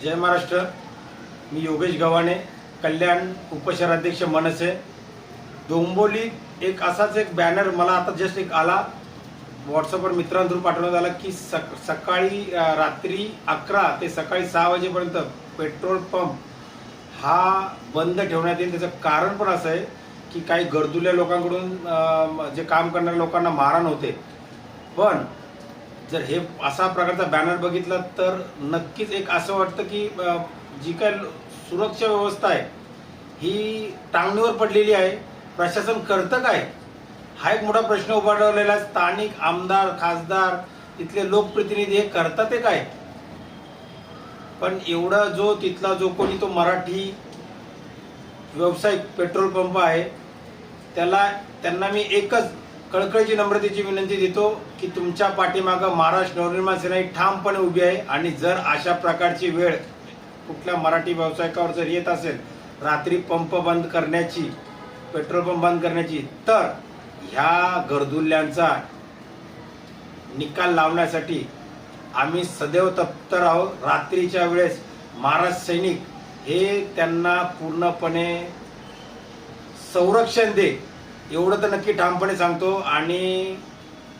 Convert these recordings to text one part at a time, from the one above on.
जय महाराष्ट्र। मी योगेश गव्हाणे, कल्याण उपशहराध्यक्ष मनसे। डोंबिवली एक असाच एक बॅनर मला आता जस्ट एक आला व्हॉट्सअपवर मित्रांकडून पाठवण्यात आला की सकाळी रात्री 11 ते सकाळी 6 वाजेपर्यंत पेट्रोल पंप हा बंद ठेवण्यात येईल। त्याचं कारण पण असं आहे की काही गरजुल्या लोकांकडून जे काम करणाऱ्या लोकांना मारहाण होते। पण जर हे असा प्रकारचा बॅनर बघितला तर नक्कीच एक असं वाटतं की जी काय सुरक्षा व्यवस्था आहे ही टांगणीवर पडलेली आहे। प्रशासन करतं काय हा एक मोठा प्रश्न उभारलेला आहे। स्थानिक आमदार खासदार तिथले लोकप्रतिनिधी हे करतात ते काय? पण एवढा जो तिथला जो कोणी तो मराठी व्यावसायिक पेट्रोल पंप आहे त्यांना मी एकच कळकळीची नम्रतेची विनंती देतो की तुमच्या पाठीमागं महाराष्ट्र नवनिर्माण सेना ठामपणे उभी आहे। आणि जर अशा प्रकारची वेळ कुठल्या मराठी व्यावसायिकावर जर येत असेल रात्री पंप बंद करण्याची, पेट्रोल पंप बंद करण्याची, तर ह्या गरजुल्यांचा निकाल लावण्यासाठी आम्ही सदैव तत्पर आहोत। रात्रीच्या वेळेस महाराष्ट्र सैनिक हे त्यांना पूर्णपणे संरक्षण दे एवढं तर नक्की ठामपणे सांगतो। आणि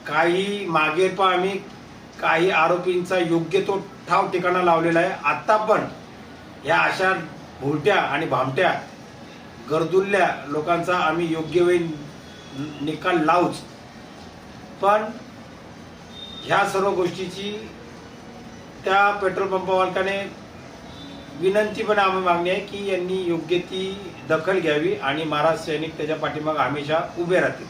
काही मागे पण आम्ही काही आरोपींचा योग्य तो ठाव ठिकाणा लावलेला आहे। आता पण या अशा भुलट्या आणि भामट्या गरजुल्या लोकांचा आम्ही योग्य वेळी निकाल लावूच। पण ह्या सर्व गोष्टीची त्या पेट्रोल पंप मालकाने विनंती पण आम्ही मागणी आहे की यांनी योग्य ती दखल घ्यावी आणि महाराष्ट्र सैनिक त्याच्या पाठीमागे हमेशा उभे राहतील।